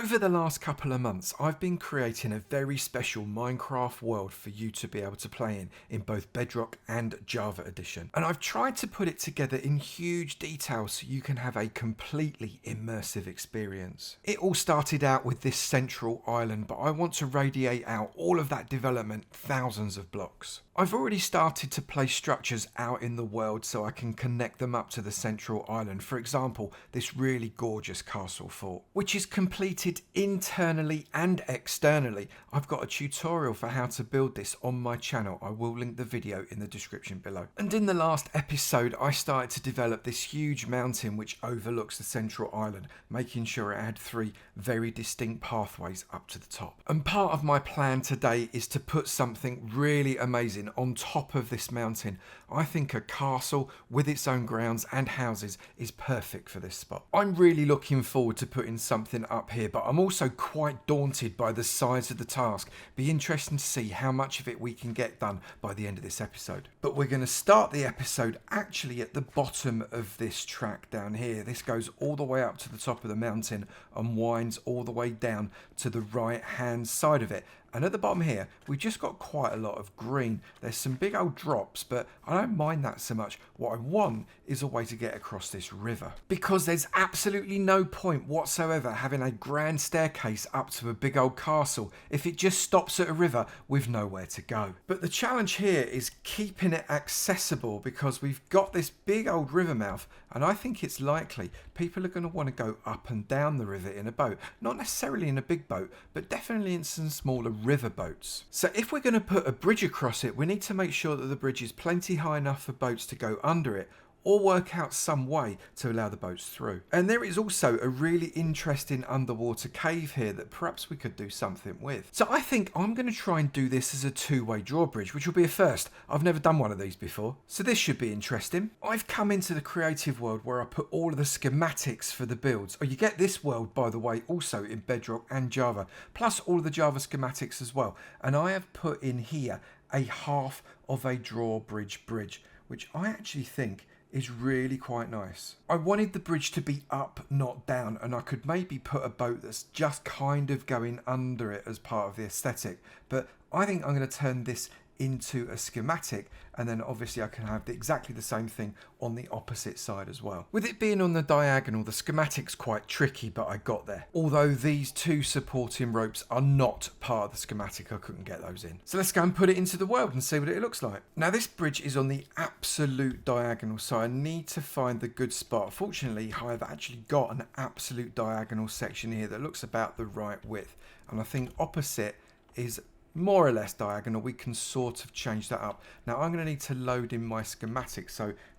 Over the last couple of months, I've been creating a very special Minecraft world for you to be able to play in both Bedrock and Java Edition. And I've tried to put it together in huge detail so you can have a completely immersive experience. It all started out with this central island, but I want to radiate out all of that development thousands of blocks. I've already started to place structures out in the world so I can connect them up to the central island. For example, this really gorgeous castle fort, which is completed internally and externally. I've got a tutorial for how to build this on my channel. I will link the video in the description below. And in the last episode, I started to develop this huge mountain which overlooks the central island, making sure it had 3 very distinct pathways up to the top. And part of my plan today is to put something really amazing on top of this mountain. I think a castle with its own grounds and houses is perfect for this spot. I'm really looking forward to putting something up here, but I'm also quite daunted by the size of the task. Be interesting to see how much of it we can get done by the end of this episode. But we're going to start the episode actually at the bottom of this track down here. This goes all the way up to the top of the mountain and winds all the way down to the right hand side of it. And at the bottom here, we've just got quite a lot of green. There's some big old drops, but I don't mind that so much. What I want is a way to get across this river. Because there's absolutely no point whatsoever having a grand staircase up to a big old castle if it just stops at a river with nowhere to go. But the challenge here is keeping it accessible because we've got this big old river mouth, and I think it's likely people are going to want to go up and down the river in a boat. Not necessarily in a big boat, but definitely in some smaller river boats. So if we're going to put a bridge across it, we need to make sure that the bridge is plenty high enough for boats to go under it, or work out some way to allow the boats through. And there is also a really interesting underwater cave here that perhaps we could do something with. So I think I'm going to try and do this as a 2-way drawbridge, which will be a first. I've never done one of these before, so this should be interesting. I've come into the creative world where I put all of the schematics for the builds. Oh, you get this world, by the way, also in Bedrock and Java, plus all of the Java schematics as well. And I have put in here a half of a drawbridge bridge, which I actually think is really quite nice. I wanted the bridge to be up, not down, and I could maybe put a boat that's just kind of going under it as part of the aesthetic. But I think I'm going to turn this into a schematic, and then obviously I can have exactly the same thing on the opposite side as well. With it being on the diagonal, the schematic's quite tricky, but I got there. Although these 2 supporting ropes are not part of the schematic, I couldn't get those in. So let's go and put it into the world and see what it looks like. Now this bridge is on the absolute diagonal, so I need to find the good spot. Fortunately, I've actually got an absolute diagonal section here that looks about the right width, and I think opposite is more or less diagonal. We can sort of change that up. Now I'm going to need to load in my schematic, so /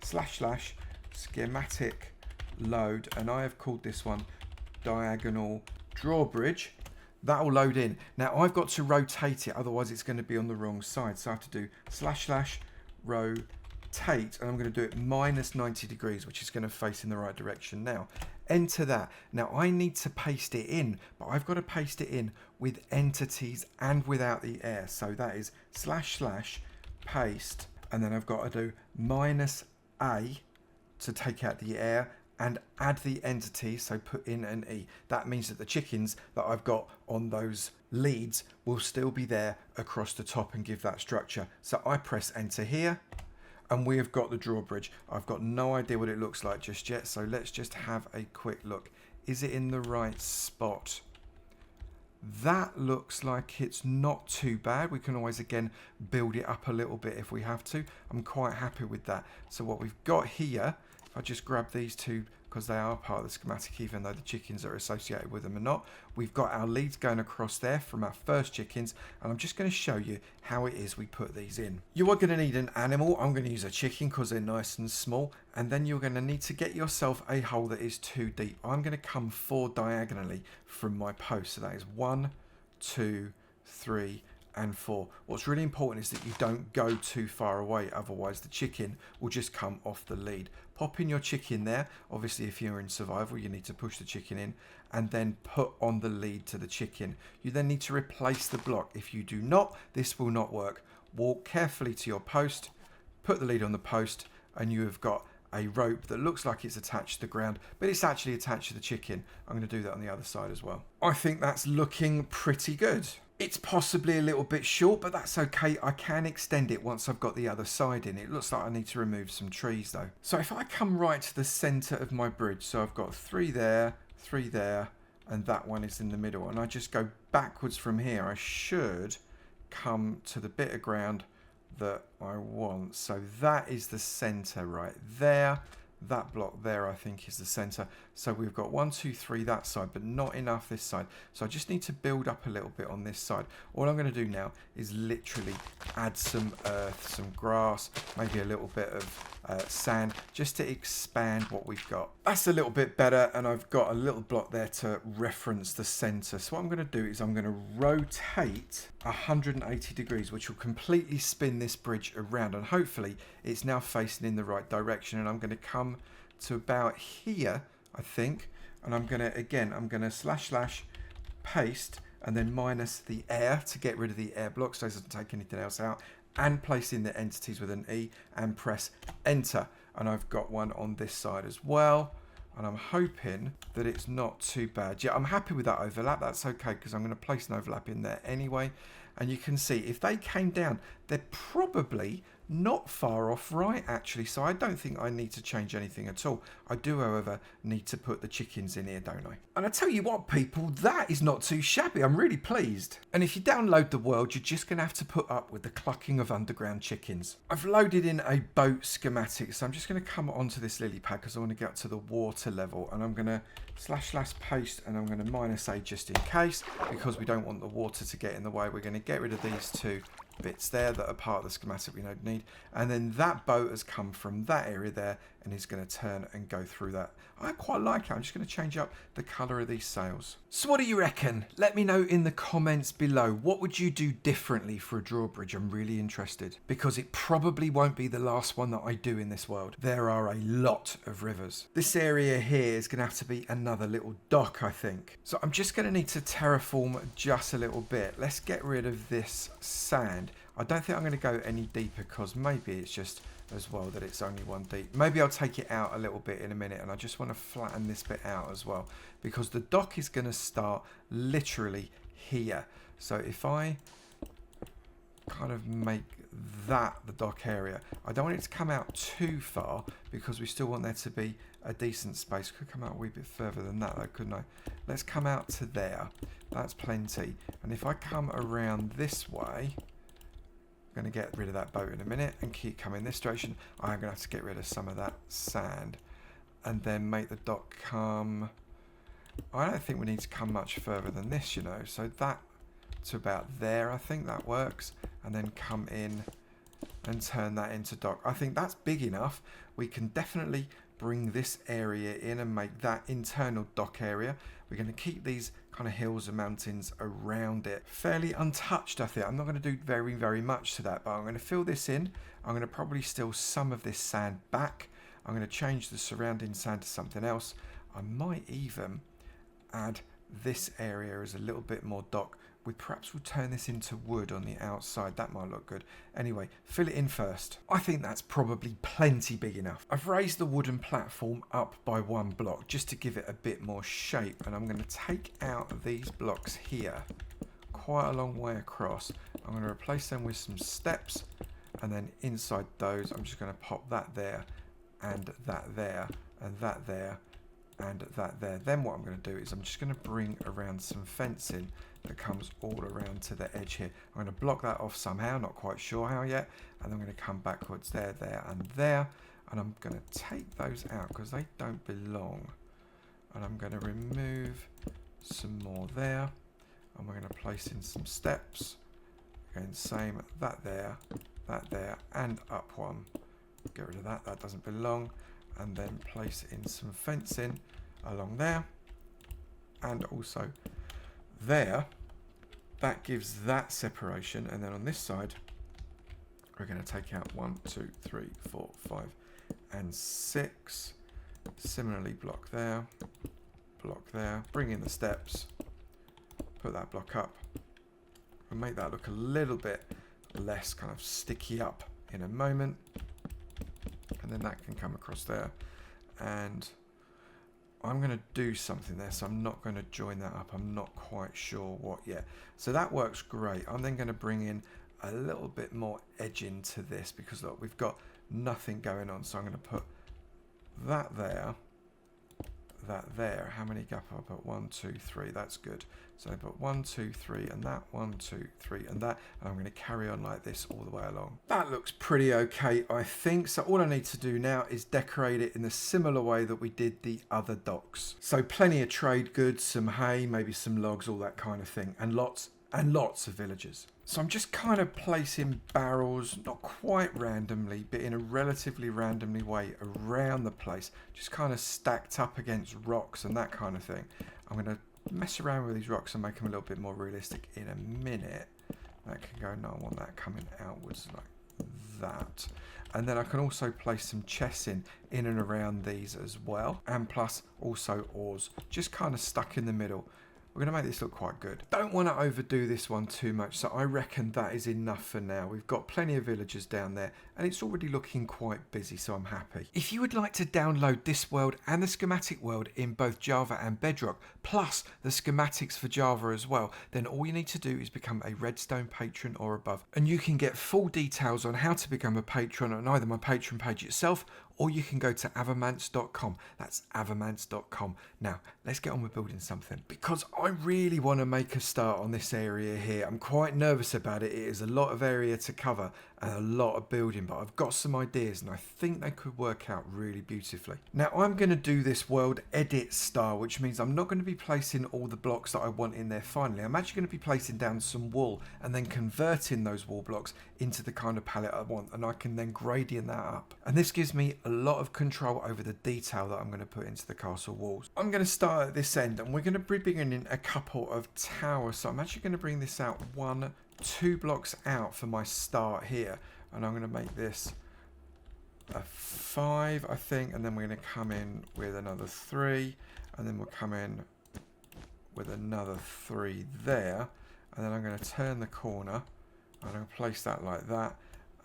schematic load, and I have called this one diagonal drawbridge. That will load in. Now I've got to rotate it, otherwise it's going to be on the wrong side, so I have to do / rotate, and I'm going to do it -90 degrees, which is going to face in the right direction. Now enter that. Now I need to paste it in, but I've got to paste it in with entities and without the air. So that is / paste, and then I've got to do -A to take out the air and add the entity, so put in an E. That means that the chickens that I've got on those leads will still be there across the top and give that structure. So I press enter here, and we have got the drawbridge. I've got no idea what it looks like just yet, so let's just have a quick look. Is it in the right spot? That looks like it's not too bad. We can always again build it up a little bit if we have to. I'm quite happy with that. So what we've got here, if I just grab these 2 because they are part of the schematic, even though the chickens are associated with them or not. We've got our leads going across there from our first chickens, and I'm just going to show you how it is we put these in. You are going to need an animal. I'm going to use a chicken because they're nice and small, and then you're going to need to get yourself a hole that is 2 deep. I'm going to come 4 diagonally from my post, so that is 1, 2, 3, and 4. What's really important is that you don't go too far away, otherwise the chicken will just come off the lead. Pop in your chicken there. Obviously if you're in survival you need to push the chicken in, and then put on the lead to the chicken. You then need to replace the block. If you do not, this will not work. Walk carefully to your post, put the lead on the post, and you have got a rope that looks like it's attached to the ground, but it's actually attached to the chicken. I'm going to do that on the other side as well. I think that's looking pretty good. It's possibly a little bit short, but that's okay. I can extend it once I've got the other side in. It looks like I need to remove some trees though. So if I come right to the center of my bridge, so I've got 3 there, 3 there, and that one is in the middle, and I just go backwards from here, I should come to the bit of ground that I want. So that is the center right there. That block there, I think, is the center. So we've got 1, 2, 3 that side, but not enough this side. So I just need to build up a little bit on this side. All I'm going to do now is literally add some earth, some grass, maybe a little bit of sand, just to expand what we've got. That's a little bit better, and I've got a little block there to reference the center. So what I'm going to do is I'm going to rotate 180 degrees, which will completely spin this bridge around, and hopefully it's now facing in the right direction. And I'm going to come to about here, I think, and I'm going to slash paste and then minus the air to get rid of the air block so it doesn't take anything else out, and place in the entities with an E and press enter. And I've got one on this side as well, and I'm hoping that it's not too bad. Yeah, I'm happy with that overlap. That's okay, because I'm going to place an overlap in there anyway. And you can see if they came down, they're probably not far off right, actually. So I don't think I need to change anything at all. I do, however, need to put the chickens in here, don't I? And I tell you what, people, that is not too shabby. I'm really pleased. And if you download the world, you're just going to have to put up with the clucking of underground chickens. I've loaded in a boat schematic, so I'm just going to come onto this lily pad because I want to get up to the water level. And I'm going to slash paste, and I'm going to minus A just in case, because we don't want the water to get in the way. We're going to get rid of these 2 bits there that are part of the schematic we don't need, and then that boat has come from that area there and is going to turn and go through that. I quite like it. I'm just going to change up the colour of these sails. So what do you reckon? Let me know in the comments below. What would you do differently for a drawbridge? I'm really interested, because it probably won't be the last one that I do in this world. There are a lot of rivers. This area here is going to have to be another little dock, I think. So I'm just going to need to terraform just a little bit. Let's get rid of this sand. I don't think I'm going to go any deeper, because maybe it's just as well that it's only 1 deep. Maybe I'll take it out a little bit in a minute, and I just want to flatten this bit out as well, because the dock is going to start literally here. So if I kind of make that the dock area, I don't want it to come out too far, because we still want there to be a decent space. Could come out a wee bit further than that though, couldn't I? Let's come out to there. That's plenty. And if I come around this way, I'm going to get rid of that boat in a minute and keep coming this direction. I'm going to have to get rid of some of that sand and then make the dock come. I don't think we need to come much further than this, you know. So that to about there, I think that works. And then come in and turn that into dock. I think that's big enough. We can definitely bring this area in and make that internal dock area. We're going to keep these kind of hills and mountains around it fairly untouched, I think. I'm not going to do very much to that, but I'm going to fill this in. I'm going to probably steal some of this sand back. I'm going to change the surrounding sand to something else. I might even add this area as a little bit more dock. We perhaps will turn this into wood on the outside. That might look good. Anyway, fill it in first. I think that's probably plenty big enough. I've raised the wooden platform up by 1 block just to give it a bit more shape. And I'm going to take out these blocks here quite a long way across. I'm going to replace them with some steps. And then inside those, I'm just going to pop that there and that there and that there and that there. Then what I'm going to do is I'm just going to bring around some fencing that comes all around to the edge here. I'm going to block that off somehow, not quite sure how yet, and I'm going to come backwards there, and there, and I'm going to take those out because they don't belong, and I'm going to remove some more there, and we're going to place in some steps, again same, that there, and up one. Get rid of that, that doesn't belong, and then place in some fencing along there, and also there. That gives that separation, and then on this side we're going to take out 1, 2, 3, 4, 5 and 6. Similarly block there, bring in the steps, put that block up and make that look a little bit less kind of sticky up in a moment. and then that can come across there. And I'm going to do something there, so I'm not going to join that up. I'm not quite sure what yet. So that works great. I'm then going to bring in a little bit more edge into this because look, we've got nothing going on. So I'm going to put that there, that there. How many gap have I put? 1, 2, 3. That's good. So I put 1, 2, 3 and that, 1, 2, 3 and that, and I'm going to carry on like this all the way along. That looks pretty okay, I think. So all I need to do now is decorate it in the similar way that we did the other docks. So plenty of trade goods, some hay, maybe some logs, all that kind of thing, and lots of villagers. So I'm just kind of placing barrels, not quite randomly, but in a relatively randomly way around the place, just kind of stacked up against rocks and that kind of thing. I'm going to mess around with these rocks and make them a little bit more realistic in a minute. That can go, no, I want that coming outwards like that. And then I can also place some chests in and around these as well. And plus also ores, just kind of stuck in the middle. We're going to make this look quite good. Don't want to overdo this one too much, so I reckon that is enough for now. We've got plenty of villagers down there, and it's already looking quite busy, so I'm happy. If you would like to download this world and the schematic world in both Java and Bedrock, plus the schematics for Java as well, then all you need to do is become a Redstone patron or above. And you can get full details on how to become a patron on either my Patreon page itself, or you can go to avomance.com. That's avomance.com. Now, let's get on with building something, because I really want to make a start on this area here. I'm quite nervous about it. It is a lot of area to cover and a lot of building, but I've got some ideas and I think they could work out really beautifully. Now, I'm going to do this world edit style, which means I'm not going to be placing all the blocks that I want in there finally. I'm actually going to be placing down some wool and then converting those wool blocks into the kind of palette I want, and I can then gradient that up. And this gives me a lot of control over the detail that I'm going to put into the castle walls. I'm going to start at this end, and we're going to be bringing in a couple of towers. So I'm actually going to bring this out 1, 2 blocks out for my start here, and I'm going to make this a 5, I think, and then we're going to come in with another 3, and then we'll come in with another 3 there, and then I'm going to turn the corner. I'm going to place that like that,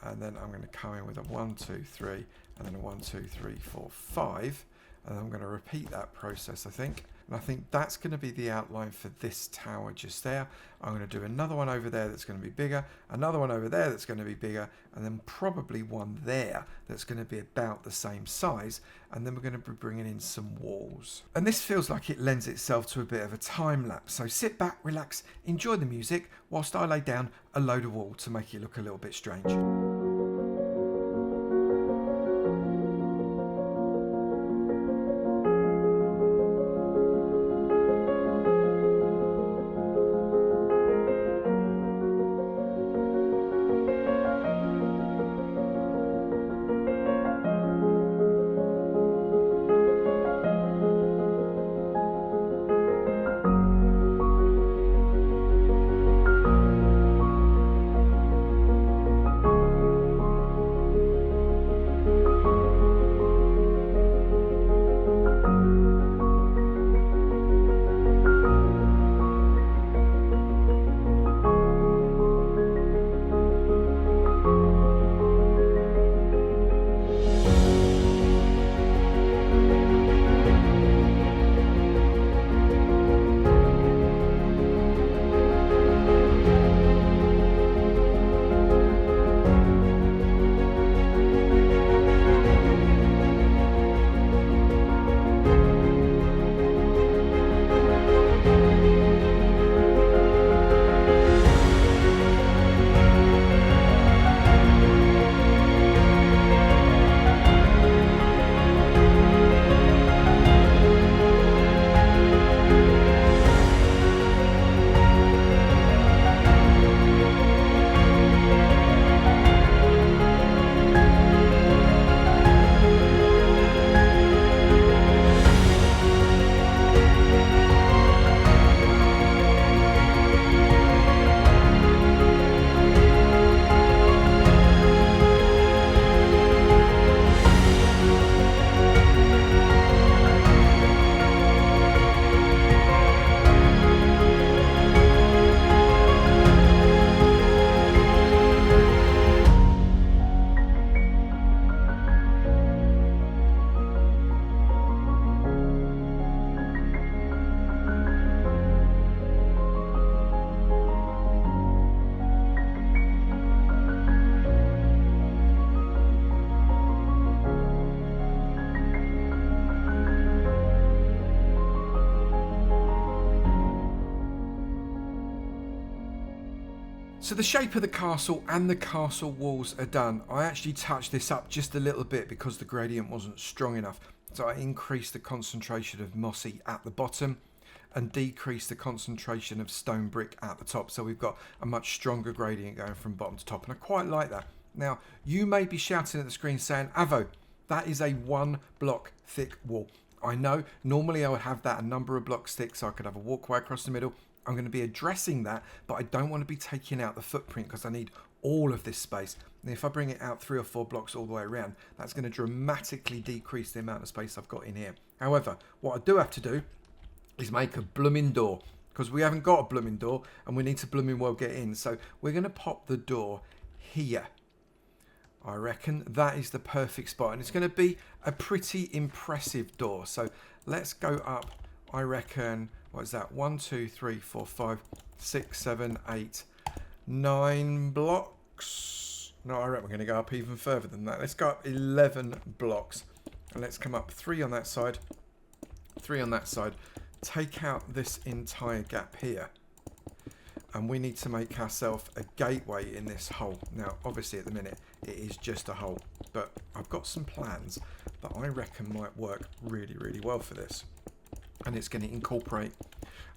and then I'm going to come in with a 1, 2, 3, and then a 1, 2, 3, 4, 5, and then I'm going to repeat that process, I think. And I think that's going to be the outline for this tower just there. I'm going to do another one over there that's going to be bigger, another one over there that's going to be bigger, and then probably one there that's going to be about the same size. And then we're going to be bringing in some walls. And this feels like it lends itself to a bit of a time lapse. So sit back, relax, enjoy the music whilst I lay down a load of wool to make it look a little bit strange. So the shape of the castle and the castle walls are done. I actually touched this up just a little bit because the gradient wasn't strong enough. So I increased the concentration of mossy at the bottom and decreased the concentration of stone brick at the top. So we've got a much stronger gradient going from bottom to top. And I quite like that. Now, you may be shouting at the screen saying, Avo, that is a 1 block thick wall. I know, normally I would have that a number of blocks thick so I could have a walkway across the middle. I'm going to be addressing that, but I don't want to be taking out the footprint because I need all of this space. And if I bring it out 3 or 4 blocks all the way around, that's going to dramatically decrease the amount of space I've got in here. However, what I do have to do is make a blooming door because we haven't got a blooming door and we need to blooming well get in. So we're going to pop the door here. I reckon that is the perfect spot and it's going to be a pretty impressive door. So let's go up, I reckon, what is that? 1, 2, 3, 4, 5, 6, 7, 8, 9 blocks. No, I reckon we're going to go up even further than that. Let's go up 11 blocks. And let's come up 3 on that side, 3 on that side. Take out this entire gap here. And we need to make ourselves a gateway in this hole. Now, obviously at the minute, it is just a hole. But I've got some plans that I reckon might work really, really well for this. And it's going to incorporate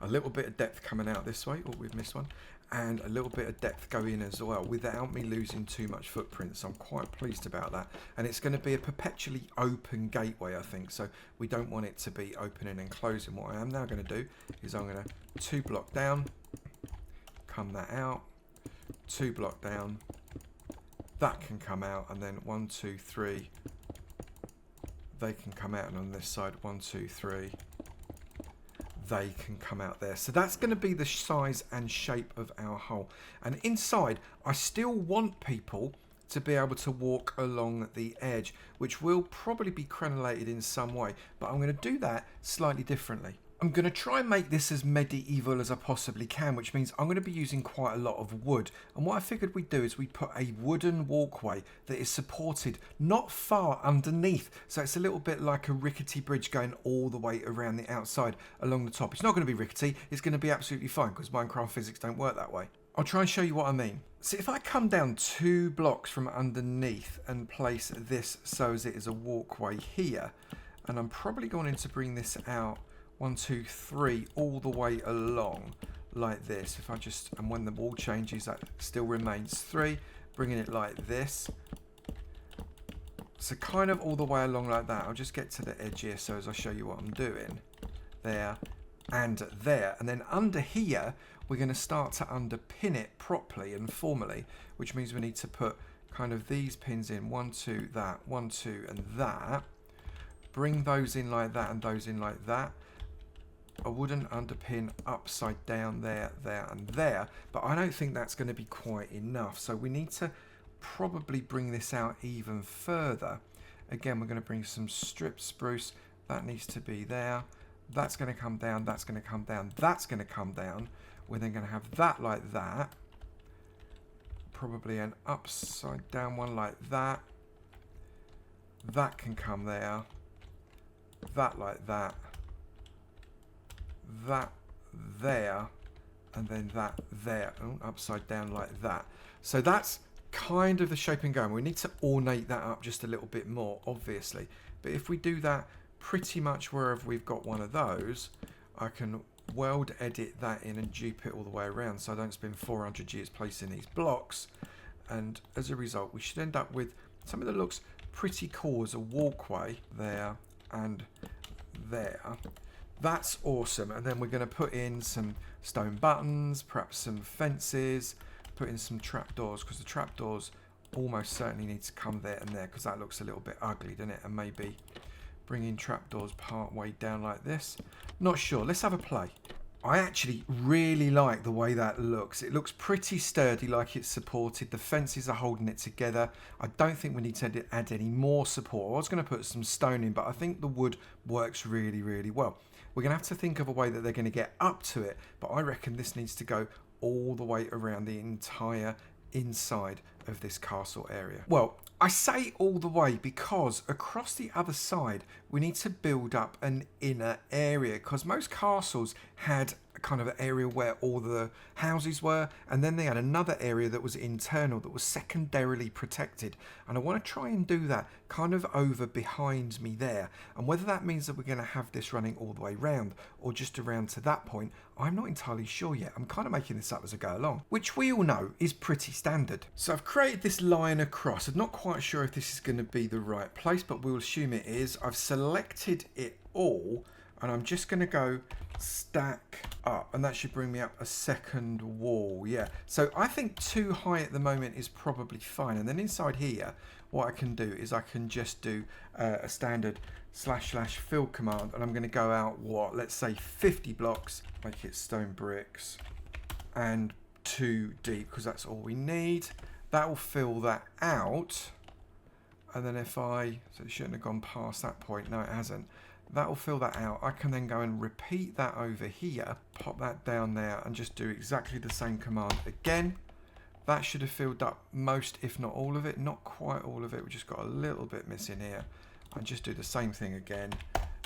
a little bit of depth coming out this way. Oh, we've missed one. And a little bit of depth going in as well without me losing too much footprint. So I'm quite pleased about that. And it's going to be a perpetually open gateway, I think. So we don't want it to be opening and closing. What I am now going to do is I'm going to 2 block down, come that out, 2 block down. That can come out. And then 1, 2, 3. They can come out. And on this side, 1, 2, 3. They can come out there. So that's going to be the size and shape of our hole. And inside, I still want people to be able to walk along the edge, which will probably be crenulated in some way. But I'm going to do that slightly differently. I'm going to try and make this as medieval as I possibly can, which means I'm going to be using quite a lot of wood. And what I figured we'd do is we'd put a wooden walkway that is supported not far underneath. So it's a little bit like a rickety bridge going all the way around the outside along the top. It's not going to be rickety. It's going to be absolutely fine because Minecraft physics don't work that way. I'll try and show you what I mean. So if I come down 2 blocks from underneath and place this so as it is a walkway here, and I'm probably going to bring this out 1, 2, 3 all the way along like this. If I just, and when the wall changes, that still remains 3, bringing it like this. So kind of all the way along like that. I'll just get to the edge here so as I show you what I'm doing. There and there. And then under here, we're going to start to underpin it properly and formally, which means we need to put kind of these pins in. 1, 2, that, 1, 2, and that. Bring those in like that and those in like that. A wooden underpin upside down there, there and there, but I don't think that's going to be quite enough, so we need to probably bring this out even further. Again, we're going to bring some strip spruce. That needs to be there. That's going to come down, that's going to come down, that's going to come down. We're then going to have that like that, probably an upside down one like that. That can come there, that like that, that there, and then that there. Oh, upside down like that. So that's kind of the shape and going. We need to ornate that up just a little bit more, obviously. But if we do that pretty much wherever we've got one of those, I can weld edit that in and dupe it all the way around so I don't spend 400 years placing these blocks. And as a result, we should end up with something that looks pretty cool as a walkway there and there. That's awesome. And then we're going to put in some stone buttons, perhaps some fences, put in some trapdoors, because the trapdoors almost certainly need to come there and there, because that looks a little bit ugly, doesn't it? And maybe bring in trapdoors part way down like this. Not sure. Let's have a play. I actually really like the way that looks. It looks pretty sturdy, like it's supported. The fences are holding it together. I don't think we need to add any more support. I was going to put some stone in, but I think the wood works really, really well. We're going to have to think of a way that they're going to get up to it, but I reckon this needs to go all the way around the entire inside of this castle area. Well, I say all the way because across the other side we need to build up an inner area, because most castles had kind of area where all the houses were, and then they had another area that was internal, that was secondarily protected, and I want to try and do that kind of over behind me there. And whether that means that we're going to have this running all the way round or just around to that point, I'm not entirely sure yet. I'm kind of making this up as I go along, which we all know is pretty standard. So I've created this line across. I'm not quite sure if this is going to be the right place, but we'll assume it is. I've selected it all, and I'm just going to go stack up, and that should bring me up a second wall. Yeah, so I think too high at the moment is probably fine. And then inside here, what I can do is I can just do a standard / fill command, and I'm going to go out, what, let's say 50 blocks, make it stone bricks, and 2 deep, because that's all we need. That will fill that out. And then if so it shouldn't have gone past that point. No, it hasn't. That will fill that out. I can then go and repeat that over here, pop that down there, and just do exactly the same command again. That should have filled up most, if not all of it. Not quite all of it. We just got a little bit missing here. And just do the same thing again,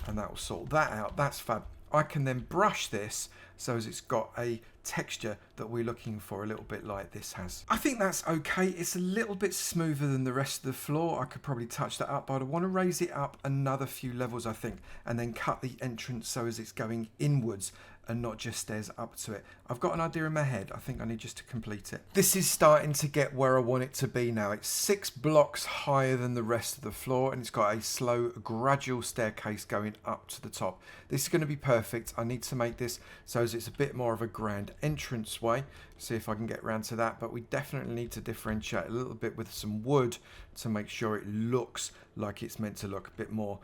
and that will sort that out. That's fab. I can then brush this so as it's got a texture that we're looking for, a little bit like this has. I think that's okay. It's a little bit smoother than the rest of the floor. I could probably touch that up, but I want to raise it up another few levels, I think, and then cut the entrance so as it's going inwards and not just stairs up to it. I've got an idea in my head. I think I need just to complete it. This is starting to get where I want it to be now. It's 6 blocks higher than the rest of the floor, and it's got a slow, gradual staircase going up to the top. This is going to be perfect. I need to make this so as it's a bit more of a grand entrance way. See if I can get around to that, but we definitely need to differentiate a little bit with some wood to make sure it looks like it's meant to look, a bit more,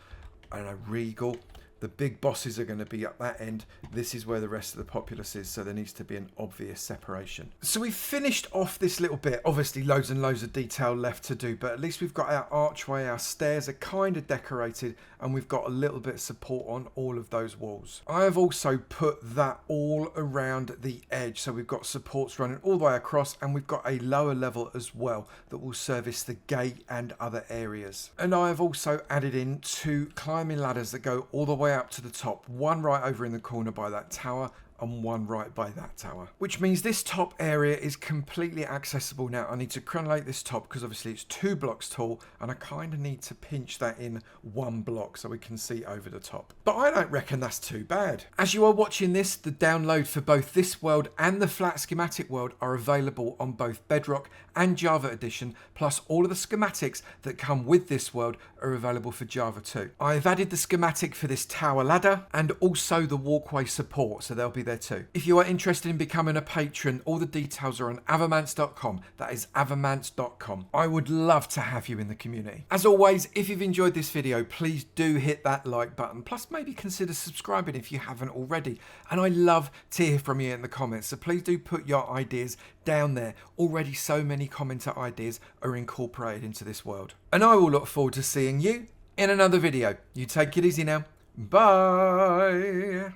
I don't know, regal. The big bosses are going to be up that end. This is where the rest of the populace is, so there needs to be an obvious separation. So we've finished off this little bit. Obviously, loads and loads of detail left to do, but at least we've got our archway, our stairs are kind of decorated, and we've got a little bit of support on all of those walls. I have also put that all around the edge, so we've got supports running all the way across, and we've got a lower level as well that will service the gate and other areas. And I have also added in 2 climbing ladders that go all the way up to the top, one right over in the corner by that tower and one right by that tower, which means this top area is completely accessible now. I need to crenulate this top because obviously it's 2 blocks tall, and I kind of need to pinch that in 1 block so we can see over the top. But I don't reckon that's too bad. As you are watching this, the download for both this world and the flat schematic world are available on both Bedrock and Java Edition, plus all of the schematics that come with this world are available for Java too. I have added the schematic for this tower ladder and also the walkway support, so they'll be there too. If you are interested in becoming a patron, all the details are on avomance.com. That is avomance.com. I would love to have you in the community. As always, if you've enjoyed this video, please do hit that like button, plus maybe consider subscribing if you haven't already. And I love to hear from you in the comments, so please do put your ideas down there. Already so many commenter ideas are incorporated into this world. And I will look forward to seeing you in another video. You take it easy now. Bye.